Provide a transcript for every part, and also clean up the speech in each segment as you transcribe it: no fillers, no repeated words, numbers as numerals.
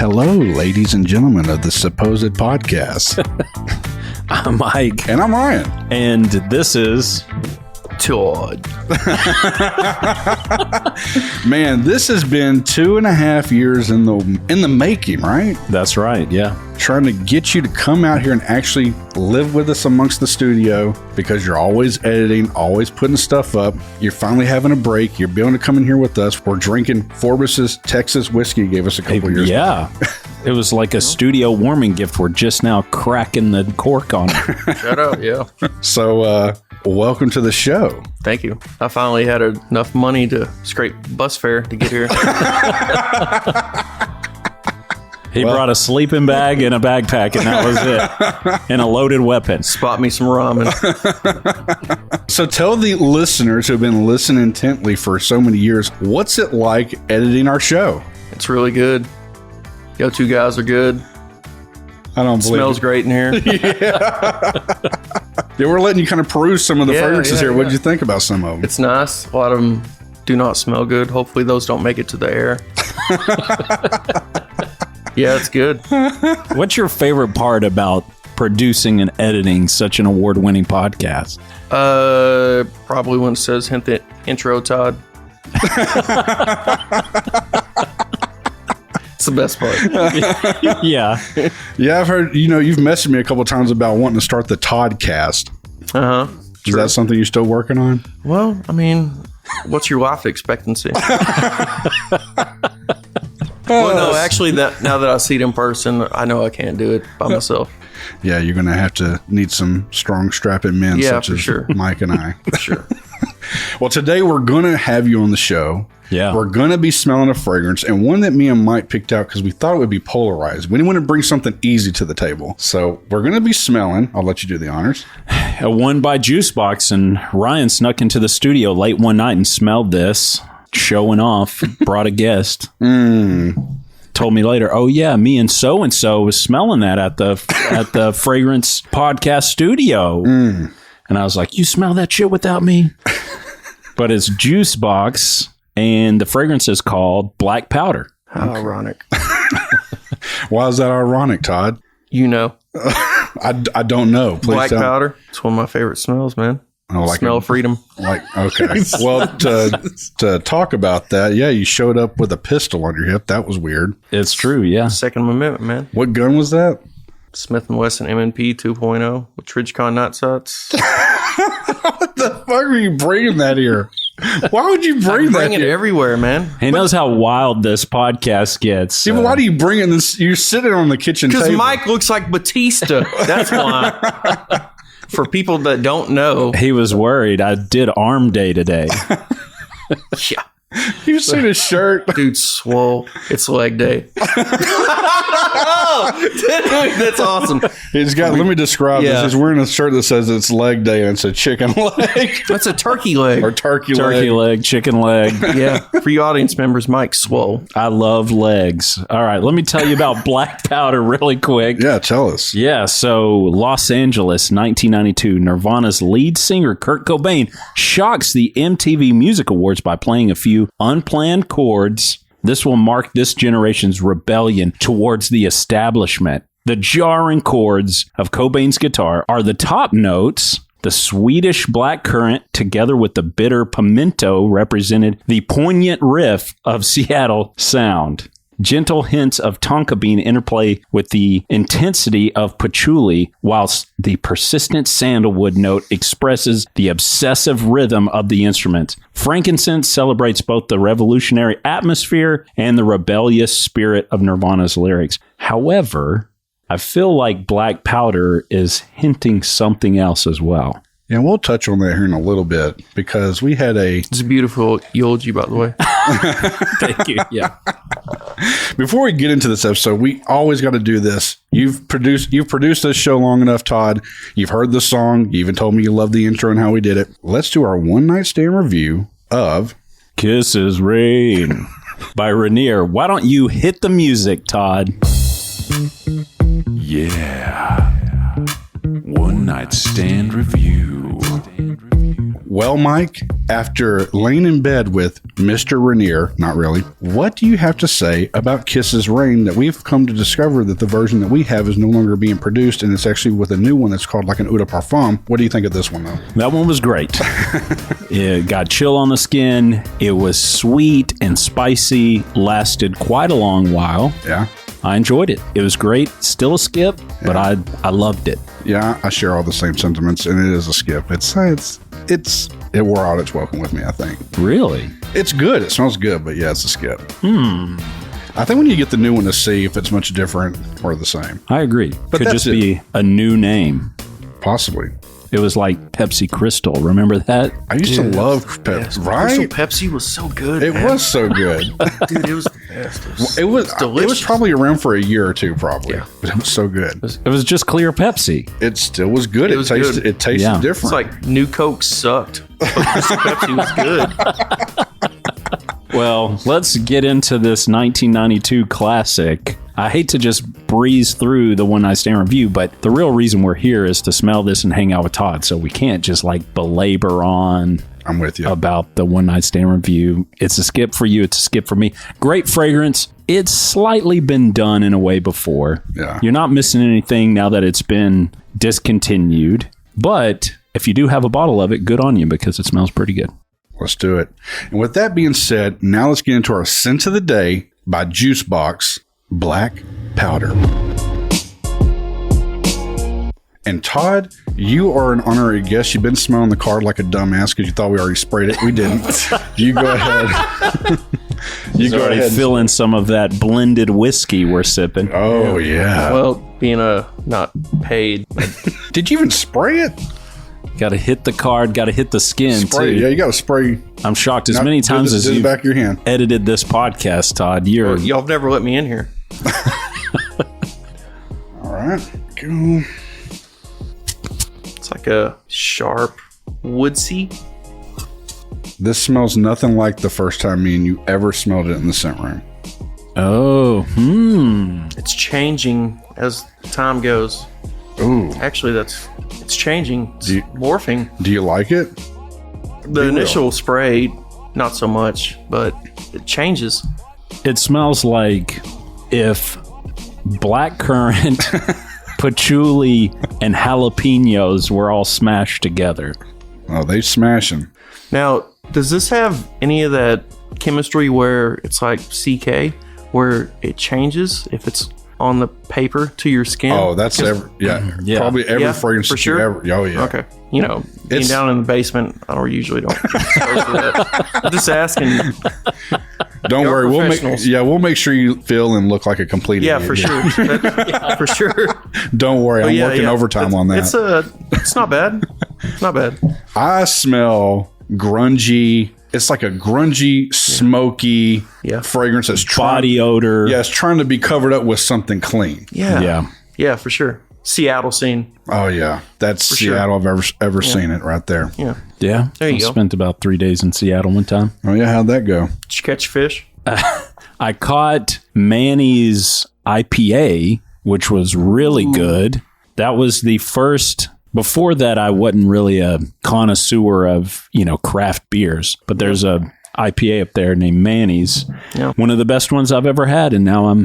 Hello, ladies and gentlemen of the supposed podcast. I'm Mike. And I'm Ryan. And this is Todd. Man, this has been 2.5 years in the making, right? That's right, yeah. Trying to get you to come out here and actually live with us amongst the studio because you're always editing, always putting stuff up. You're finally having a break. You're able to come in here with us. We're drinking Forbes's Texas whiskey you gave us a couple years ago. Yeah. It was like a studio warming gift. We're just now cracking the cork on it. Shut up, yeah. So, welcome to the show. Thank you. I finally had enough money to scrape bus fare to get here. He brought a sleeping bag and a backpack, and that was it. And a loaded weapon. Spot me some ramen. So tell the listeners who have been listening intently for so many years, what's it like editing our show? It's really good. Y'all two guys are good. I don't believe Smells it. great in here. Yeah, we're letting you kind of peruse some of the fragrances here. What did yeah. you think about some of them? It's nice. A lot of them do not smell good. Hopefully those don't make it to the air. Yeah, it's good. What's your favorite part about producing and editing such an award-winning podcast? Probably when it says hint the intro, Todd. It's the best part. Yeah. Yeah, I've heard, you've messaged me a couple times about wanting to start the Todd cast. Uh-huh. Is that something you're still working on? Well, I mean, what's your life expectancy? Well, no, actually, now that I see it in person, I know I can't do it by myself. Yeah, you're going to need some strong, strapping men such as sure. Mike and I. Sure. Well, today we're going to have you on the show. Yeah. We're going to be smelling a fragrance, and one that me and Mike picked out because we thought it would be polarized. We didn't want to bring something easy to the table. So we're going to be smelling. I'll let you do the honors. A one by JusBox, and Ryan snuck into the studio late one night and smelled this, showing off, brought a guest. Told me later, oh yeah, me and so was smelling that at the fragrance podcast studio. And I was like, you smell that shit without me? But it's JusBox, and the fragrance is called Black Powder. How ironic. Why is that ironic, Todd? You know. I don't know. Please Black tell me. powder. It's one of my favorite smells, man. Oh, like Smell of freedom. Okay. Well, to talk about that, yeah, you showed up with a pistol on your hip. That was weird. It's true, yeah. Second Amendment, man. What gun was that? Smith & Wesson M&P 2.0 with Tridgecon night sights. What the fuck are you bringing that here? Why would you bring Bring that it here? everywhere, man. He knows how wild this podcast gets. Yeah, but why do you bring in this? You're sitting on the kitchen table. Because Mike looks like Batista. That's why. For people that don't know. He was worried. I did arm day today. Yeah. You've seen his shirt. Dude, swole. It's leg day. Dude, that's awesome. He's got. Let me describe this. Yeah. He's wearing a shirt that says it's leg day and it's a chicken leg That's a turkey leg. or turkey Leg, chicken leg. Yeah. For you audience members, Mike's swole. I love legs. All right, let me tell you about Black Powder really quick. Yeah, tell us. Yeah, so Los Angeles, 1992, Nirvana's lead singer Kurt Cobain shocks the MTV Music Awards by playing a few unplanned chords. This will mark this generation's rebellion towards the establishment. The jarring chords of Cobain's guitar are the top notes. The Swedish blackcurrant, together with the bitter pimento, represented the poignant riff of Seattle sound. Gentle hints of tonka bean interplay with the intensity of patchouli, whilst the persistent sandalwood note expresses the obsessive rhythm of the instruments. Frankincense celebrates both the revolutionary atmosphere and the rebellious spirit of Nirvana's lyrics. However, I feel like Black Powder is hinting something else as well. Yeah, we'll touch on that here in a little bit because we had It's a beautiful eulogy, by the way. Thank you. Yeah. Before we get into this episode, we always got to do this. You've produced this show long enough, Todd. You've heard the song. You even told me you love the intro and how we did it. Let's do our one night stand review of Kisses Rain by Rainier. Why don't you hit the music, Todd? Yeah. One night stand review. Well, Mike, after laying in bed with Mr. Rainier, not really, what do you have to say about Kiss's Rain that we've come to discover that the version that we have is no longer being produced and it's actually with a new one that's called like an Eau de Parfum? What do you think of this one, though? That one was great. It got chill on the skin. It was sweet and spicy, lasted quite a long while. Yeah. I enjoyed it. It was great. Still a skip, but I loved it. Yeah, I share all the same sentiments, and it is a skip. It wore out its welcome with me, I think. Really? It's good. It smells good, but yeah, it's a skip. I think we need to get the new one to see if it's much different or the same. I agree. But Could that's just be a new name. Possibly. It was like Pepsi Crystal. Remember that? I used to love Pepsi, right? Crystal Pepsi was so good. It was so good. Dude, it was the best. It was delicious. It was probably around for a year or two, probably. Yeah. But it was so good. It was just clear Pepsi. It still was good. It was good. It tasted Yeah. different. It's like New Coke sucked, but Crystal Pepsi was good. Well, let's get into this 1992 classic. I hate to just breeze through the One Night Stand review, but the real reason we're here is to smell this and hang out with Todd. So we can't just like belabor on I'm with you. about the One Night Stand review. It's a skip for you. It's a skip for me. Great fragrance. It's slightly been done in a way before. Yeah. You're not missing anything now that it's been discontinued. But if you do have a bottle of it, good on you because it smells pretty good. Let's do it. And with that being said, now let's get into our scent of the day by JusBox Black Powder. And Todd, you are an honorary guest. You've been smelling the card like a dumbass because you thought we already sprayed it. We didn't. You go ahead. He's already feeling some of that blended whiskey we're sipping. Oh, yeah. Well, being not paid. Did you even spray it? Got to hit the card, got to hit the skin, Spray. too. Yeah, you got to spray. I'm shocked as many times as you you've back of your hand. edited this podcast, Todd. You're Y'all have never let me in here. All right. Go. It's like a sharp, woodsy. This smells nothing like the first time me and you ever smelled it in the scent room. Oh, It's changing as time goes. Ooh. Actually, it's changing. It's Do you- morphing. Do you like it? The initial spray, not so much, but it changes. it smells like if blackcurrant, patchouli, and jalapenos were all smashed together. Oh, they smashing. Now, does this have any of that chemistry where it's like CK, where it changes if it's on the paper to your skin? Oh, that's Yeah. probably every Yeah, fragrance for that sure. you ever. Oh, yeah. Okay. You know, being It's- down in the basement, I usually don't. I'm just asking. Don't You're worry, professionals. we'll make sure you feel and look like a complete Yeah, idiot. for sure. For sure. Don't worry, I'm working overtime on that. It's not bad. It's not bad. I smell grungy. It's like a grungy, smoky Yeah. fragrance that's Body odor. Yeah, it's trying to be covered up with something clean. Yeah. Yeah. Yeah, for sure. Seattle scene. Oh yeah, that's sure. Seattle. I've ever seen it right there. Yeah. Yeah. There you I go. spent about 3 days in Seattle one time. Oh yeah, how'd that go? Did you catch fish? I caught Manny's IPA, which was really good. That was the first. Before that, I wasn't really a connoisseur of, craft beers, but there's a IPA up there named Manny's. Yeah. One of the best ones I've ever had. And now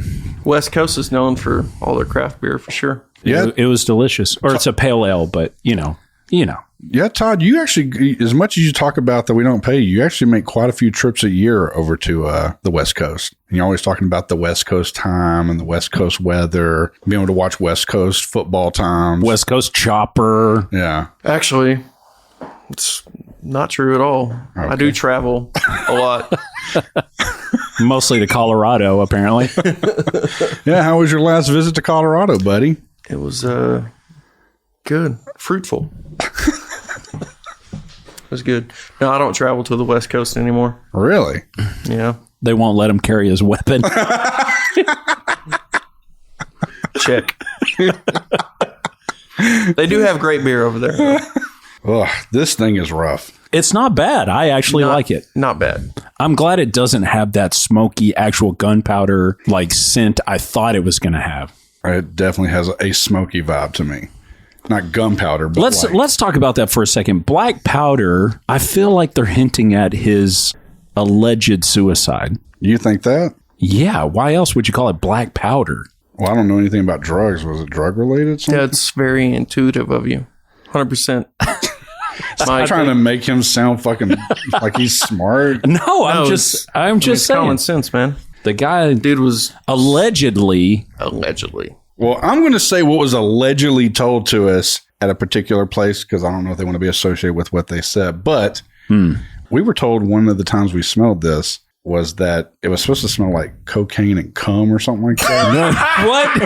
West Coast is known for all their craft beer for sure. Yeah, it was delicious. Or it's a pale ale, but you know. yeah, Todd. You actually, as much as you talk about that we don't pay you actually make quite a few trips a year over to the West Coast. And you're always talking about the West Coast time and the West Coast weather, being able to watch West Coast football times. West Coast Chopper. Yeah. Actually, it's not true at all. I do travel a lot. Mostly to Colorado, apparently. Yeah. How was your last visit to Colorado, buddy? It was good, fruitful. It was good. No, I don't travel to the West Coast anymore. Really? Yeah. They won't let him carry his weapon. Check. They do have great beer over there. Ugh, this thing is rough. It's not bad. I actually like it. Not bad. I'm glad it doesn't have that smoky, actual gunpowder like scent I thought it was going to have. It definitely has a smoky vibe to me. Not gunpowder, but Let's talk about that for a second. Black powder, I feel like they're hinting at his alleged suicide. You think that? Yeah, why else would you call it black powder? Well, I don't know anything about drugs. Was it drug related? That's very intuitive of you. 100%. I'm trying to make him sound fucking like he's smart. No, I'm just it's saying. common sense, man. The guy Dude was allegedly. Well, I'm going to say what was allegedly told to us at a particular place because I don't know if they want to be associated with what they said. But we were told one of the times we smelled this was that it was supposed to smell like cocaine and cum or something like that. What?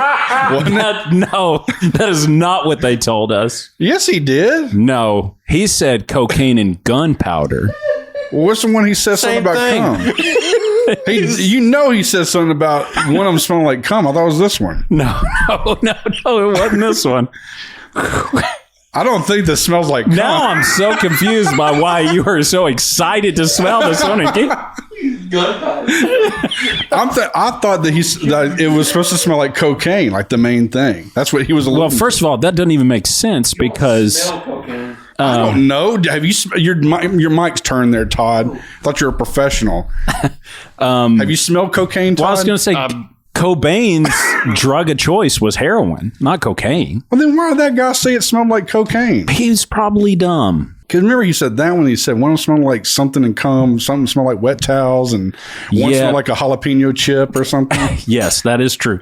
No, that is not what they told us. Yes, he did. No, he said cocaine and gunpowder. Well, what's the one he said something about cum? He said something about one of them smelling like cum. I thought it was this one. No, it wasn't this one. I don't think this smells like cum. Now I'm so confused by why you were so excited to smell this one. I thought that it was supposed to smell like cocaine, like the main thing. That's what he was. Well, first of all, that doesn't even make sense because I don't know. Have you your mic's turned there, Todd? I thought you were a professional. Have you smelled cocaine, Todd? Well, I was going to say Cobain's drug of choice was heroin, not cocaine. Well, then why did that guy say it smelled like cocaine? He's probably dumb. Because remember he said that when he said one smelled like something and cum, something smelled like wet towels, and one smelled like a jalapeno chip or something. Yes, that is true.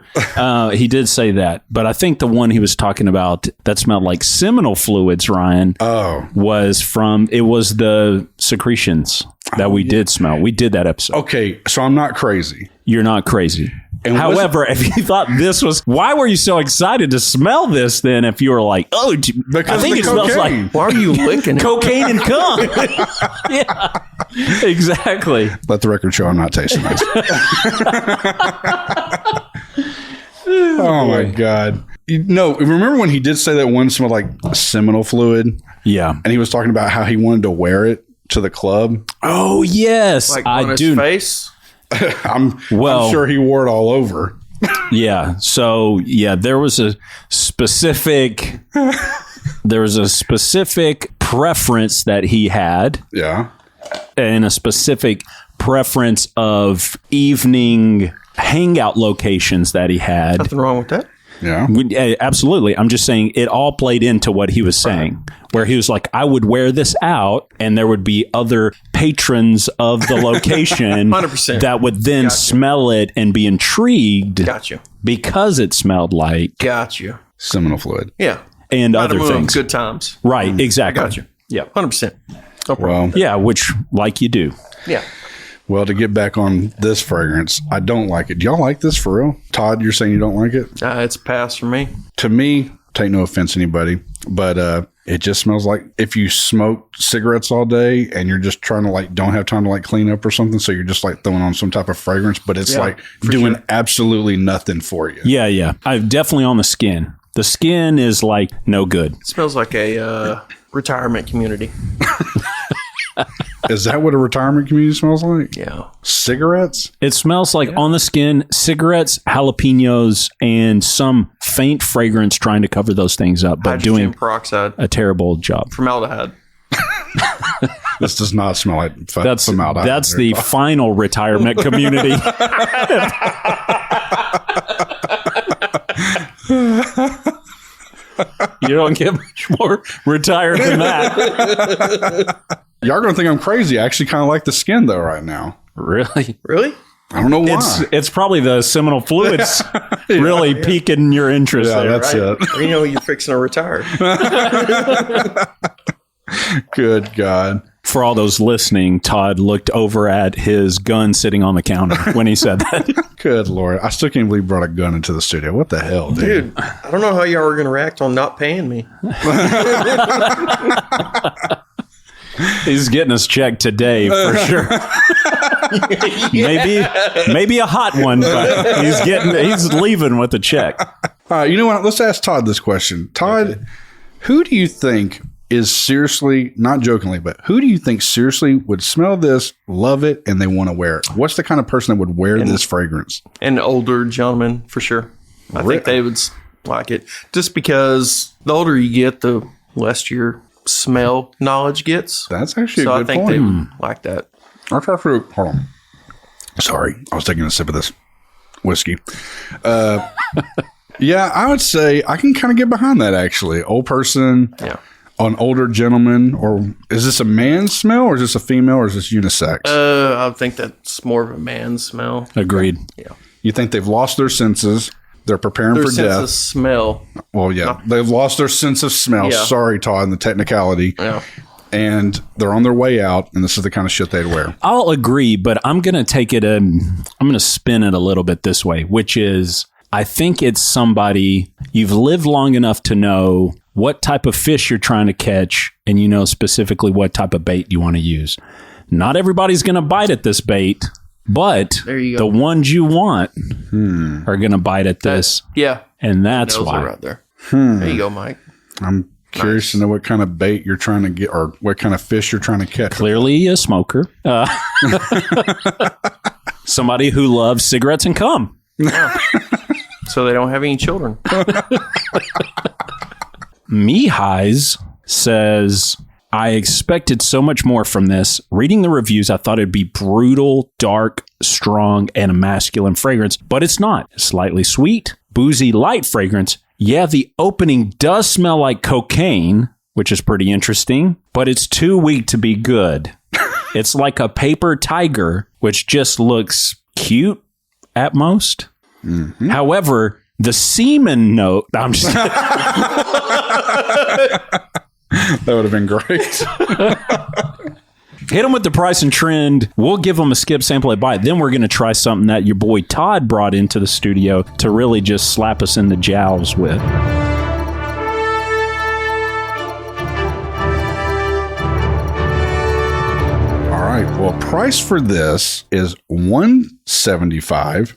He did say that. But I think the one he was talking about that smelled like seminal fluids, Ryan, was the secretions that we did smell. We did that episode. Okay, so I'm not crazy. You're not crazy. And however, if you thought this was, why were you so excited to smell this then if you were like, oh, because I think it smells like why are you licking it? cocaine and cum? Yeah, exactly. Let the record show I'm not tasting this. Oh my God. Remember when he did say that one smelled like seminal fluid? Yeah. And he was talking about how he wanted to wear it to the club. Oh, yes. Like on his face? I'm sure he wore it all over. Yeah. So there was a specific preference that he had. Yeah. And a specific preference of evening hangout locations that he had. Nothing wrong with that. Yeah. Absolutely. I'm just saying it all played into what he was saying, where he was like, I would wear this out and there would be other patrons of the location 100%. that would then smell it and be intrigued. Got you. Because it smelled like. Got you. Seminal fluid. Yeah. And other things. Good times. Right. Exactly. Got you. Yeah. 100%. No problem. Well, yeah. Which, like you do. Yeah. Well, to get back on this fragrance, I don't like it. Do y'all like this for real? Todd, you're saying you don't like it? It's a pass for me. To me, take no offense to anybody, but it just smells like if you smoke cigarettes all day and you're just trying to don't have time to clean up or something. So you're just throwing on some type of fragrance, but it's doing absolutely nothing for you. Yeah. Yeah. I'm definitely on the skin. The skin is no good. It smells like a retirement community. Is that what a retirement community smells like? Yeah. Cigarettes? It smells like on the skin, cigarettes, jalapenos, and some faint fragrance trying to cover those things up, but Hydrogen doing peroxide. a terrible job. Formaldehyde. This does not smell like formaldehyde. That's the final retirement community. You don't get much more retired than that. Y'all are going to think I'm crazy. I actually kind of like the skin, though, right now. Really? Really? I don't know why. It's probably the seminal fluids really piquing your interest there. That's right? it. You're fixing to retire. Good God. For all those listening, Todd looked over at his gun sitting on the counter when he said that. Good Lord. I still can't believe you brought a gun into the studio. What the hell, dude? I don't know how y'all are going to react on not paying me. He's getting his check today for sure. Maybe a hot one, but he's leaving with a check. All right, you know what? Let's ask Todd this question. Todd, who do you think is seriously, not jokingly, but who do you think seriously would smell this, love it, and they want to wear it? What's the kind of person that would wear this fragrance? An older gentleman, for sure. I think they would like it. Just because the older you get, the less your smell knowledge gets. That's actually so a good I think point. they like that. I'll try fruit. Hold on. Sorry, I was taking a sip of this whiskey. Yeah, I would say I can kind of get behind that, actually. Old person, an older gentleman, or is this a man's smell, or is this a female, or is this unisex? I think that's more of a man's smell. Agreed. Yeah. You think they've lost their senses? They're preparing Their for sense death. of smell. Well, yeah, they've lost their sense of smell. Yeah. Sorry, Todd, in the technicality. Yeah. And they're on their way out, and this is the kind of shit they'd wear. I'll agree, but I'm going to take it I'm going to spin it a little bit this way, which is I think it's somebody you've lived long enough to know what type of fish you're trying to catch, and you know specifically what type of bait you want to use. Not everybody's going to bite at this bait, but There you the go. ones you want are going to bite at this, Yeah. and that's Those why. are right there. There you go, Mike. I'm curious to know what kind of bait you're trying to get, or what kind of fish you're trying to catch. Clearly a smoker. Somebody who loves cigarettes and cum. So they don't have any children. Mihais says, I expected so much more from this. Reading the reviews, I thought it'd be brutal, dark, strong, and a masculine fragrance, but it's not. Slightly sweet, boozy, light fragrance. Yeah, the opening does smell like cocaine, which is pretty interesting, but it's too weak to be good. It's like a paper tiger, which just looks cute at most. Mm-hmm. However, the semen note, I'm just That would have been great. hit them with the price and trend. We'll give them a skip, sample, and buy it. Then we're going to try something that your boy Todd brought into the studio to really just slap us in the jowls with. All right. Well, price for this is $175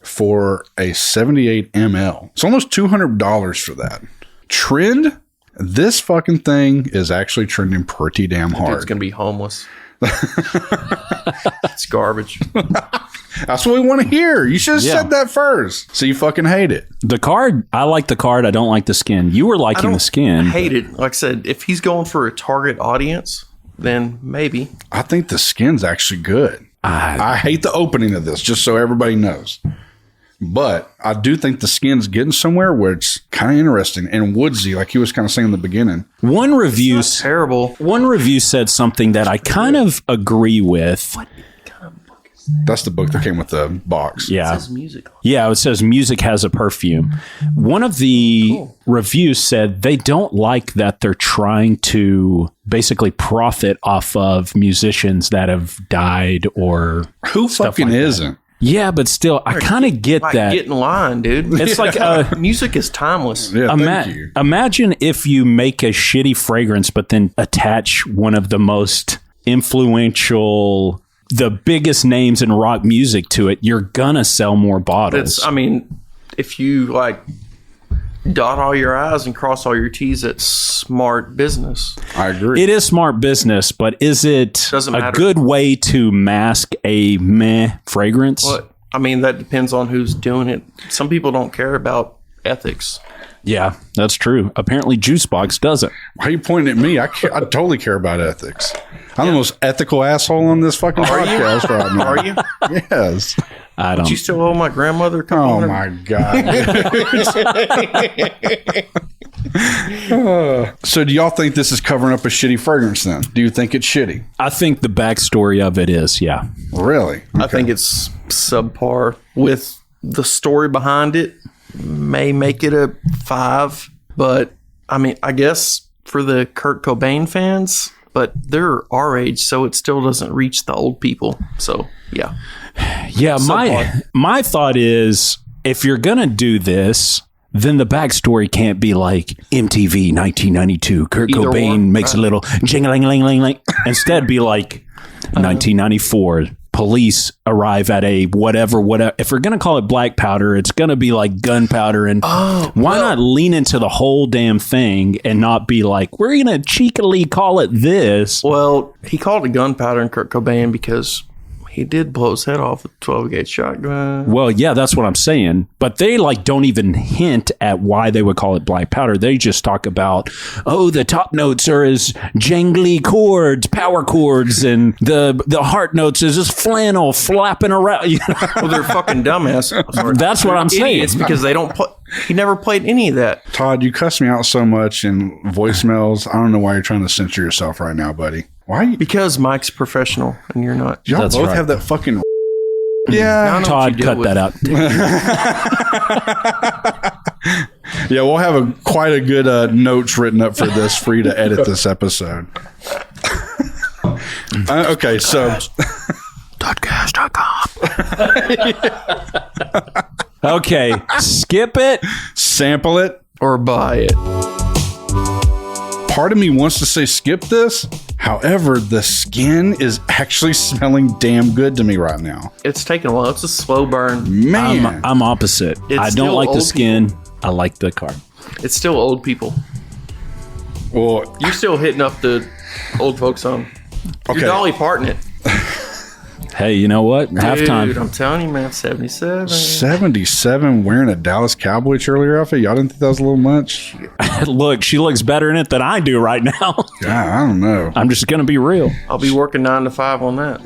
for a 78 ml. It's almost $200 for that. Trend. This fucking thing is actually trending pretty damn hard. It's going to be homeless. It's garbage. That's what we want to hear. You should have Yeah. said that first. So you fucking hate it. The card, I like the card. I don't like the skin. You were liking the skin. I hate it. Like I said, if he's going for a target audience, then maybe. I think the skin's actually good. I hate the opening of this, just so everybody knows. But I do think the skin's getting somewhere where it's kind of interesting and woodsy, like he was kind of saying in the beginning. One review Terrible. said something that I kind of agree with. What kind of book is that? That's the book that came with the box. Yeah. It says music. Yeah, it says music has a perfume. One of the reviews said they don't like that they're trying to basically profit off of musicians that have died or Who fucking like that. isn't? Yeah, but still, I kind of get Like, that. get in line, dude. It's like music is timeless. Yeah, thank you. Imagine if you make a shitty fragrance, but then attach one of the most influential, the biggest names in rock music to it. You're gonna sell more bottles. If you like dot all your I's and cross all your T's, it's smart business. I agree. It is smart business, but is it Doesn't a matter. good way to mask a meh fragrance? But that depends on who's doing it. Some people don't care about ethics. Yeah, that's true. Apparently, JusBox doesn't. Why are you pointing at me? I totally care about ethics. I'm the most ethical asshole on this fucking podcast right now. Are you? Yes. I don't. Do you still owe my grandmother a couple Oh hundred? my God. So do y'all think this is covering up a shitty fragrance then? Do you think it's shitty? I think the backstory of it is, yeah. Really? I think it's subpar with the story behind it. May make it a 5, but I guess for the Kurt Cobain fans, but they're our age, so it still doesn't reach the old people. So yeah, Yeah, Subpar. my thought is if you're going to do this, then the backstory can't be like MTV 1992. Kurt Either Cobain one, makes a little jingling. Instead, be like 1994. Police arrive at a whatever. If we're going to call it black powder, it's going to be like gunpowder. And why not lean into the whole damn thing and not be like, we're going to cheekily call it this? well, he called it gunpowder in Kurt Cobain because He did blow his head off with a 12-gauge shotgun. Well, yeah, that's what I'm saying. But they like don't even hint at why they would call it black powder. They just talk about, oh, the top notes are as jangly chords, power chords, and the heart notes is just flannel flapping around. You know? Well, they're fucking dumbass. That's what I'm saying. It's because they don't play. He never played any of that. Todd, you cuss me out so much in voicemails. I don't know why you're trying to censor yourself right now, buddy. Why? Because Mike's professional and you're not. Y'all That's both right. have that fucking. Yeah, Todd, cut that out. Yeah, we'll have quite a good notes written up for this for you to edit this episode. Okay, so. Toddcast.com. Okay, skip it. Sample it. Or buy it. Part of me wants to say skip this. However, the skin is actually smelling damn good to me right now. It's taking a while. It's a slow burn. Man. I'm opposite. It's I don't still like the old skin. I like the car. It's still old people. Well, You're still hitting up the old folks song. okay. You're Dolly Parton it. Hey, you know what? Dude, Halftime. I'm telling you, man, 77. 77 wearing a Dallas Cowboy cheerleader outfit. Y'all didn't think that was a little much? Look, she looks better in it than I do right now. God, I don't know. I'm just going to be real. I'll be working 9 to 5 on that.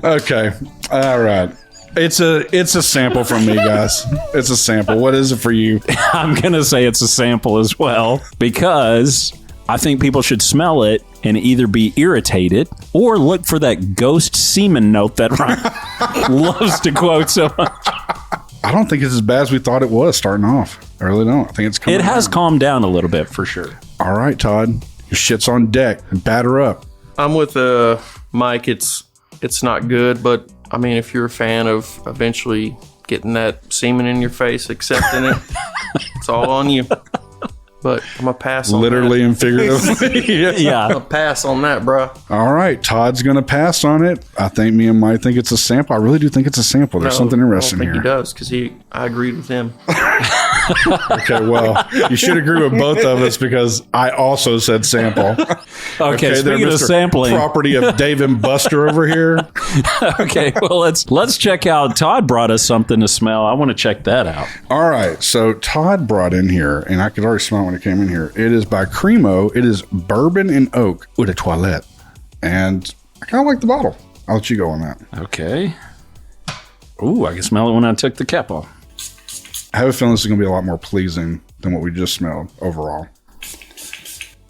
Okay. All right. It's a sample from me, guys. It's a sample. What is it for you? I'm going to say it's a sample as well because I think people should smell it and either be irritated or look for that ghost semen note that Ryan loves to quote so much. I don't think it's as bad as we thought it was starting off. I really don't. I think it's coming It has around. calmed down a little bit for sure. All right, Todd. Your shit's on deck. Batter up. I'm with Mike. It's not good, but I mean, if you're a fan of eventually getting that semen in your face, accepting it, it's all on you. But I'm going to pass on Literally and figuratively. that. Yeah. I'm going to pass on that, bro. All right. Todd's going to pass on it. I think me and Mike think it's a sample. I really do think it's a sample. There's something interesting I don't think here. he does because I agreed with him. Okay, well, you should agree with both of us because I also said sample. Okay, there, speaking of Mr. sampling. Property of Dave and Buster over here. Okay, well, let's check out. Todd brought us something to smell. I want to check that out. All right, so Todd brought in here, and I could already smell it when it came in here. It is by Cremo. It is bourbon and oak eau de toilette. And I kind of like the bottle. I'll let you go on that. Okay. Ooh, I can smell it when I took the cap off. I have a feeling this is going to be a lot more pleasing than what we just smelled overall.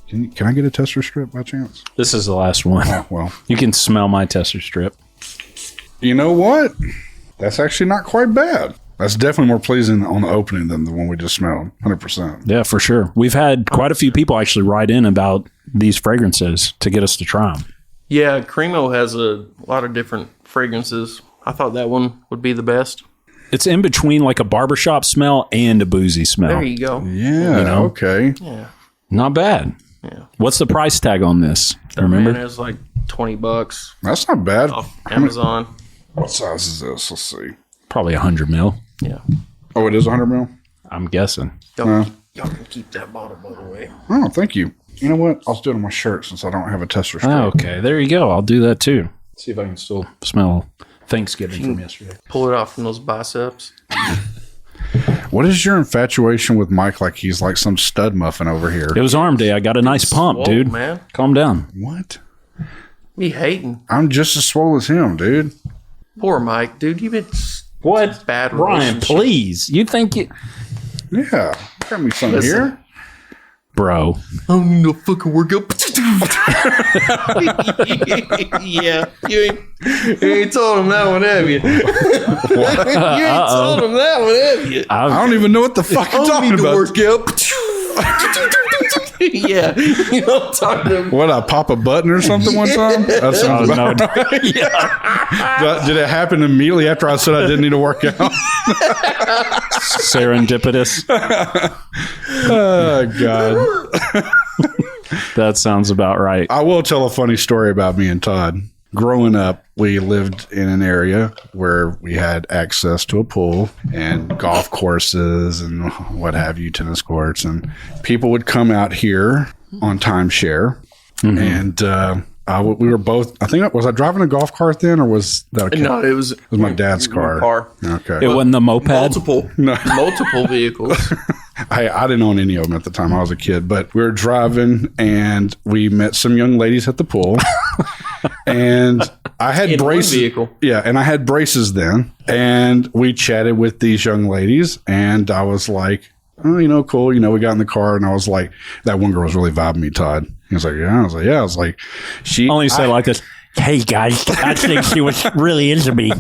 Can I get a tester strip by chance? This is the last one. Oh, well. You can smell my tester strip. You know what? That's actually not quite bad. That's definitely more pleasing on the opening than the one we just smelled. 100%. Yeah, for sure. We've had quite a few people actually write in about these fragrances to get us to try them. Yeah, Cremo has a lot of different fragrances. I thought that one would be the best. It's in between like a barbershop smell and a boozy smell. There you go. Yeah, okay. Yeah. Not bad. Yeah. What's the price tag on this? Remember? Man, it's like $20 That's not bad. off Amazon. What size is this? Let's see. Probably 100 mil. Yeah. Oh, it is 100 mil? I'm guessing. Y'all can keep that bottle, by the way. Oh, thank you. You know what? I'll do it on my shirt since I don't have a tester strip. Oh, okay, there you go. I'll do that too. See if I can still smell Thanksgiving from yesterday. Pull it off from those biceps. What is your infatuation with Mike like he's like some stud muffin over here? It was arm day. I got a nice pump, Swole, dude. man. Calm down. What? Me hating. I'm just as swole as him, dude. Poor Mike, dude. You've been What? bad Ryan, relationship. please. You think you... Yeah. Got me some Listen. here. Bro. I don't need no fucking workout. Yeah, you ain't told him that one, have you? You ain't told him that one, have you? I don't even know what the fuck you're I don't talking need to about. work out. Yeah, you know what I'm talking about. What, I pop a button or something one time? That sounds no. about right. Did it happen immediately after I said I didn't need to work out? Serendipitous. Oh, God. That sounds about right. I will tell a funny story about me and Todd. Growing up, we lived in an area where we had access to a pool and golf courses and what have you, tennis courts. And people would come out here on timeshare. And We were both. I think was I driving a golf cart then, or was that a car? No, it was my dad's car. Okay, It wasn't the moped. Multiple vehicles. I didn't own any of them at the time. I was a kid, but we were driving and we met some young ladies at the pool. And I had braces. Vehicle. Yeah, and I had braces then. And we chatted with these young ladies, and I was like, oh, cool. We got in the car, and I was like, that one girl was really vibing me, Todd. He was like, yeah. I was like, yeah. I was like, she Only say like this. Hey guys, I think she was really into me.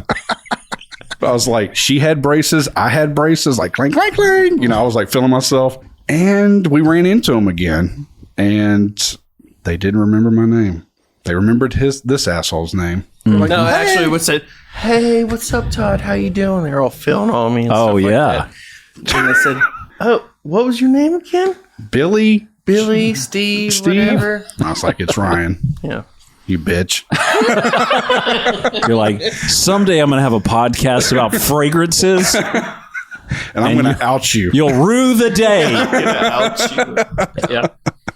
I was like, she had braces, I had braces, like clang, clang, clang. I was like feeling myself. And we ran into him again, and they didn't remember my name. They remembered this asshole's name. Like, no, actually, would say, "Hey, what's up, Todd? How you doing?" They're all feeling on me. And stuff like that. And they said, "Oh, what was your name again?" Billy, Steve, whatever. I was like, it's Ryan. Yeah. You bitch. You're like, someday I'm going to have a podcast about fragrances. And I'm going to out you. You'll rue the day. Ouch. Yeah.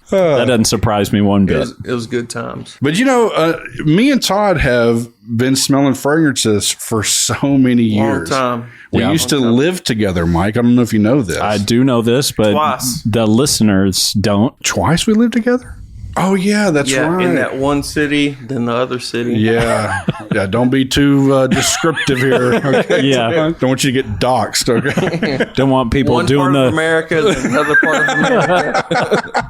That doesn't surprise me one bit. It was good times. But me and Todd have been smelling fragrances for so many years. Long time. We used to live together, Mike. I don't know if you know this. I do know this, but Twice. the listeners don't. Twice we lived together? Oh, yeah, that's right. In that one city, then the other city. Yeah. Yeah, don't be too descriptive here. Okay? Yeah. Don't want you to get doxxed, okay? Don't want people One doing part of America, then another part of America.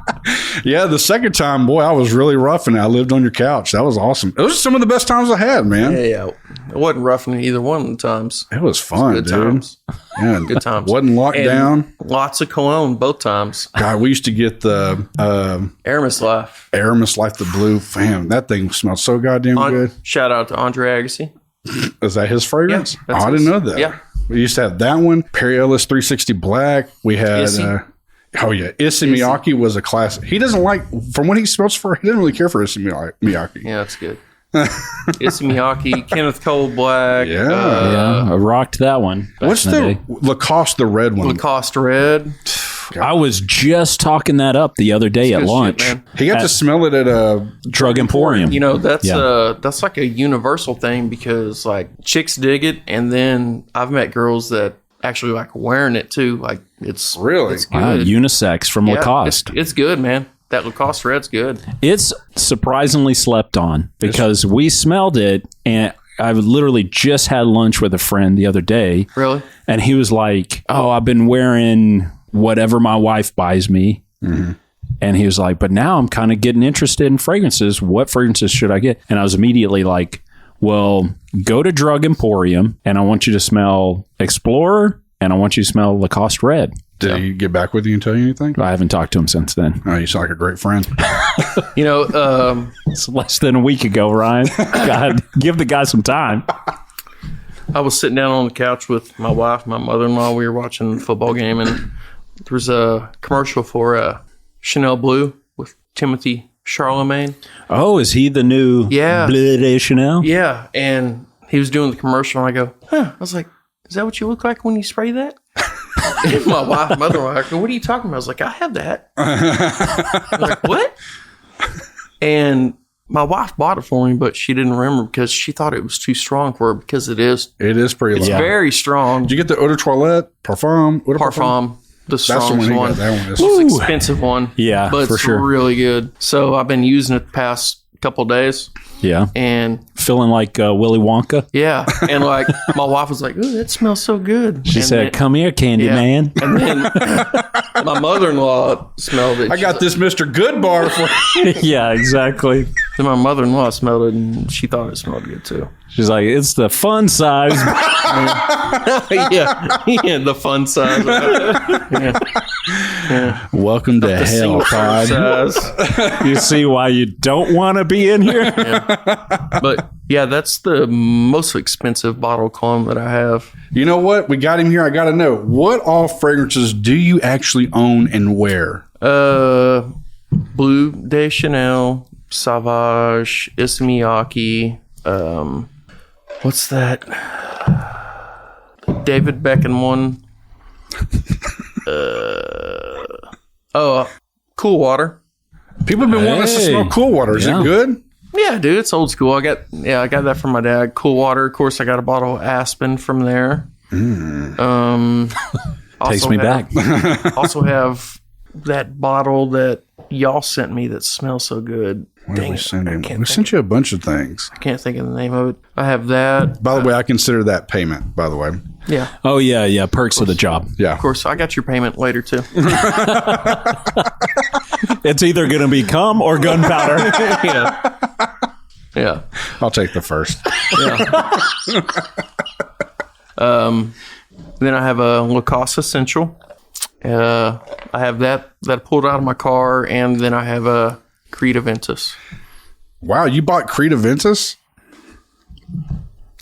Yeah, the second time, boy, I was really rough and I lived on your couch. That was awesome. It was some of the best times I had, man. Yeah. It wasn't roughing either one of the times. It was fun, Good dude. times. Yeah, Good times. Wasn't locked And down. Lots of cologne both times. God, we used to get the Aramis Life. Aramis Life the Blue. Fam, that thing smelled so goddamn good. Shout out to Andre Agassi. Is that his fragrance? Yeah, I didn't know that. Yeah. We used to have that one. Perry Ellis 360 Black. We had... Issey. Issey Miyake was a classic. He doesn't like... From what he smells for, he didn't really care for Issey Miyake. Yeah, that's good. Issey Miyake, Kenneth Cole Black. Yeah. I rocked that one. back What's in the day. Lacoste, the red one? Lacoste Red. I was just talking that up the other day at Good shit, lunch. man. He got to smell it at a... Drug Emporium. That's like a universal thing because like chicks dig it, and then I've met girls that actually like wearing it too. Like it's Really? it's Wow, good. unisex from Yeah, Lacoste. It's good, man. That Lacoste Red's good. It's surprisingly slept on because we smelled it, and I literally just had lunch with a friend the other day, Really? and he was like, "Oh, I've been wearing whatever my wife buys me." Mm-hmm. And he was like, "But now I'm kind of getting interested in fragrances. What fragrances should I get?" And I was immediately like, "Well, go to Drug Emporium, and I want you to smell Explorer, and I want you to smell Lacoste Red." Did he get back with you and tell you anything? I haven't talked to him since then. Oh, you sound like a great friend. It's less than a week ago, Ryan. God, give the guy some time. I was sitting down on the couch with my wife, my mother-in-law. We were watching a football game, and there was a commercial for Chanel Blue with Timothy Charlemagne. Oh, is he the new Yeah. Bleu de Chanel? Yeah, and he was doing the commercial, and I go, "Huh?" I was like, "Is that what you look like when you spray that?" And my wife, mother-in-law, I go, "What are you talking about?" I was like, "I have that." I'm like, "What?" And my wife bought it for me, but she didn't remember because she thought it was too strong for her because it is. It is pretty It's loud. very strong. Did you get the Eau de Toilette? Parfum? Eau de Parfum, the That's the strongest one he one. got. That one is. It's expensive one. Yeah, but for it's sure. really good. So I've been using it the past couple of days, Yeah. and Feeling like Willy Wonka. yeah, and like my wife was like, "Ooh, that smells so good." She said, "Come here, Candy Man." And then my mother-in-law smelled it. I got this Mr. Good bar for Yeah, exactly. Then my mother-in-law smelled it, and she thought it smelled good too. She's like, "It's the fun size." yeah, the fun size. Welcome to hell, Single Todd. size. You see why you don't want to be in here? But yeah, that's the most expensive bottle of cologne that I have. You know what? We got him here. I got to know, what all fragrances do you actually own and wear? Bleu de Chanel, Sauvage, Issey Miyake, what's that? David Beckham one. Cool Water. People have been wanting us to Hey. smell Cool Water. Is Yeah. it good? Yeah, Yeah, dude, it's old school. I got that from my dad. Cool water. Of course, I got a bottle of Aspen from there. Takes me back. Also have that bottle that y'all sent me that smells so good. What did we send him? We sent you a bunch of things. I can't think of the name of it. I have that. By the way, I consider that payment, by the way. Yeah. Oh, yeah. Perks of the job. Yeah. Of course, I got your payment later, too. It's either going to be cum or gunpowder. Yeah. I'll take the first. Then I have a Lacoste Essential. I have that I pulled out of my car, and then I have a Creed Aventus. Wow, you bought Creed Aventus?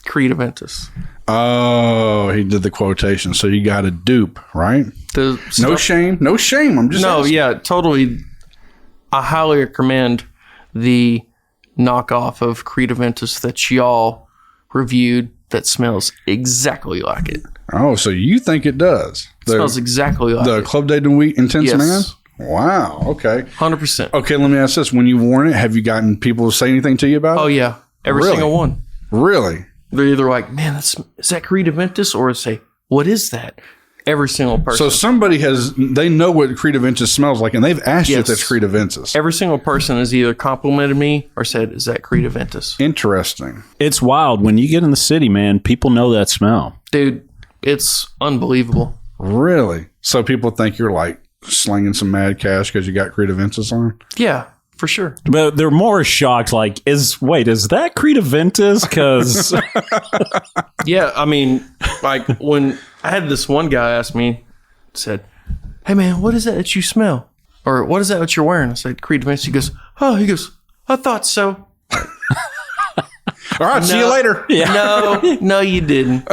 Creed Aventus. Oh, he did the quotation. So you got a dupe, right? No shame. I'm just asking. Yeah, totally. I highly recommend the knockoff of Creed Aventus that y'all reviewed that smells exactly like it. Oh, so you think it does? Smells exactly like the it. Club de Nuit Intense Yes. Man? Wow. Okay. 100%. Okay, let me ask this. When you've worn it, have you gotten people to say anything to you about it? Oh, yeah. Every Really? single one. Really? They're either like, man, is that Creed Aventus? Or say, what is that? Every single person. So somebody they know what Creed Aventus smells like, and they've asked you if Yes. that's Creed Aventus. Every single person has either complimented me or said, is that Creed Aventus? Interesting. It's wild. When you get in the city, man, people know that smell. Dude, it's unbelievable. Really? So people think you're like slinging some mad cash because you got Creed Aventus on? Yeah, for sure. But they're more shocked, like, is that Creed Aventus? Because Yeah, I mean, like when I had this one guy ask me, said, hey man, what is that you smell? Or what is that you're wearing? I said, Creed Aventus. He goes, I thought so. All right, see you later. No, you didn't.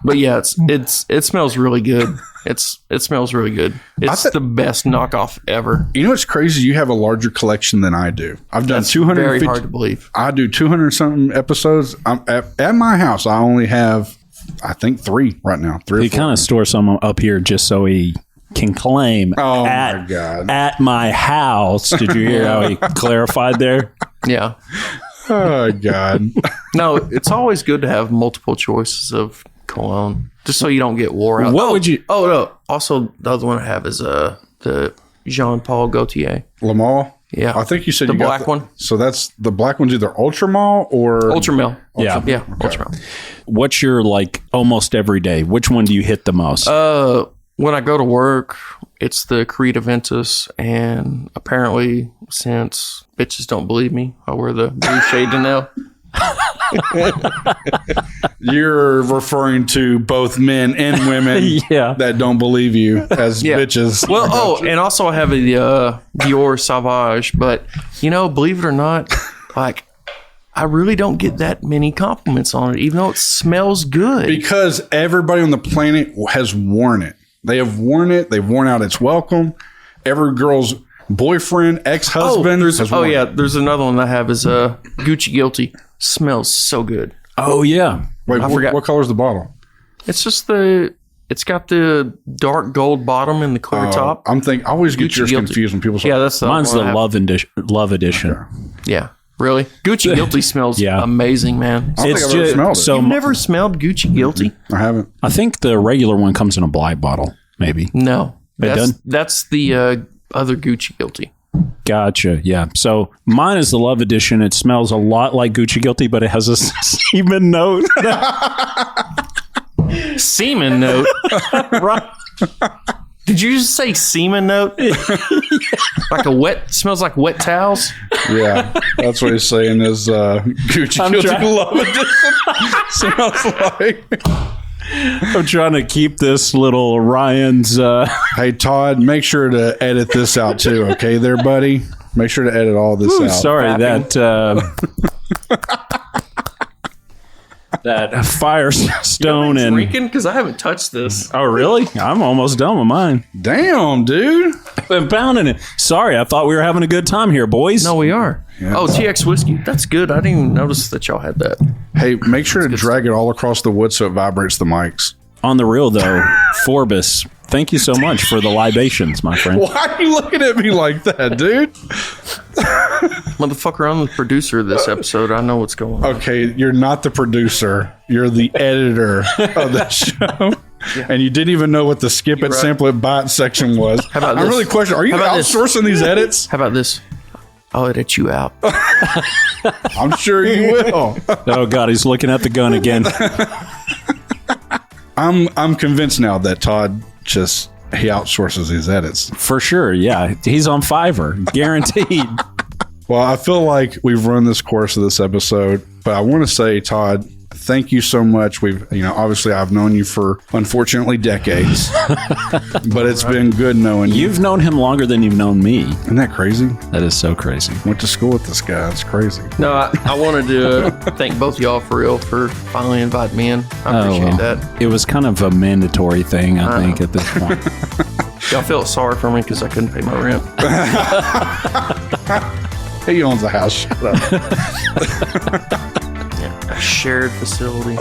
But yeah, it smells really good. It smells really good. It's the best knockoff ever. You know what's crazy? You have a larger collection than I do. I've done That's 250. very hard to believe. I do 200 something episodes. At my house, I only have, I think, 3 right now. 3 or he 4. kind of stores some up here just so he can claim my God. at my house. Did you hear how he clarified there? Yeah. Oh, God. No, it's always good to have multiple choices of cologne, just so you don't get wore out. What would you? Oh no! Also, the other one I have is the Jean Paul Gaultier. Lamal? Yeah, I think you said the you black got one. So that's the black one's either Ultramall or Ultramel. Yeah. Yeah, Ultramel. What's your like almost every day? Which one do you hit the most? When I go to work, it's the Creed Aventus, and apparently, since bitches don't believe me, I wear the blue shade to nail. You're referring to both men and women Yeah. that don't believe you as bitches. Well, and also I have a Dior Sauvage, but believe it or not, like I really don't get that many compliments on it, even though it smells good. Because everybody on the planet has worn it. They have worn it. They've worn out its welcome. Every girl's boyfriend, ex-husband. has worn it. There's another one I have is Gucci Guilty. Smells so good. Oh yeah. Wait, I forgot. what color's the bottle? It's just it's got the dark gold bottom and the clear top. I always get Gucci yours Guilty. confused when people say, Yeah, that's the Mine's one the I have. love edition. Yeah, really. Gucci Guilty smells Yeah. amazing, man. I don't think I've ever smelled it. so. You've never smelled Gucci Guilty? I haven't. I think the regular one comes in a black bottle. Maybe. No, doesn't? that's the other Gucci Guilty. Gotcha. Yeah. So mine is the love edition. It smells a lot like Gucci Guilty, but it has a semen note. Semen note. Right. Did you just say semen note? Like smells like wet towels? Yeah, that's what he's saying is Gucci Guilty Love Edition smells like. I'm trying to keep this little Ryan's. Hey, Todd, make sure to edit this out too, okay there, buddy? Make sure to edit all this out. Sorry, that Firestone and. Drinking? Because I haven't touched this. Oh, really? I'm almost done with mine. Damn, dude. I've been pounding it. Sorry, I thought we were having a good time here, boys. No, we are. Yeah. Oh, TX Whiskey. That's good. I didn't even notice that y'all had that. Hey, make sure to drag it all across the wood so it vibrates the mics. On the real, though, Forbes, Thank you so much for the libations, my friend. Why are you looking at me like that, dude? Motherfucker, I'm the producer of this episode. I know what's going on. Okay, you're not the producer. You're the editor of the show. Yeah. And you didn't even know what the skip it, sample it, buy it section was. How about I'm this? really questioning, are you outsourcing these edits? How about this? I'll edit you out. I'm sure you will. Oh, God, he's looking at the gun again. I'm convinced now that Todd he outsources these edits. For sure, yeah. He's on Fiverr, guaranteed. Well, I feel like we've run this course of this episode, but I want to say, Todd, thank you so much. Obviously I've known you for, unfortunately, decades, but it's been good knowing you. You've known him longer than you've known me. Isn't that crazy? That is so crazy. Went to school with this guy. It's crazy. No, I wanted to thank both y'all for real for finally inviting me in. I appreciate that. It was kind of a mandatory thing, I think, at this point. Y'all felt sorry for me because I couldn't pay my rent. He owns a house. Shut up. Yeah, a shared facility.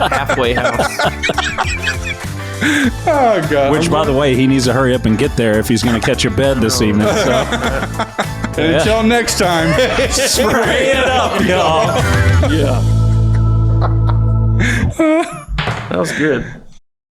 Halfway house. Oh, God. Which, by the way, he needs to hurry up and get there if he's going to catch a bed this evening. So. And until next time, spray it up, y'all. Yeah. That was good.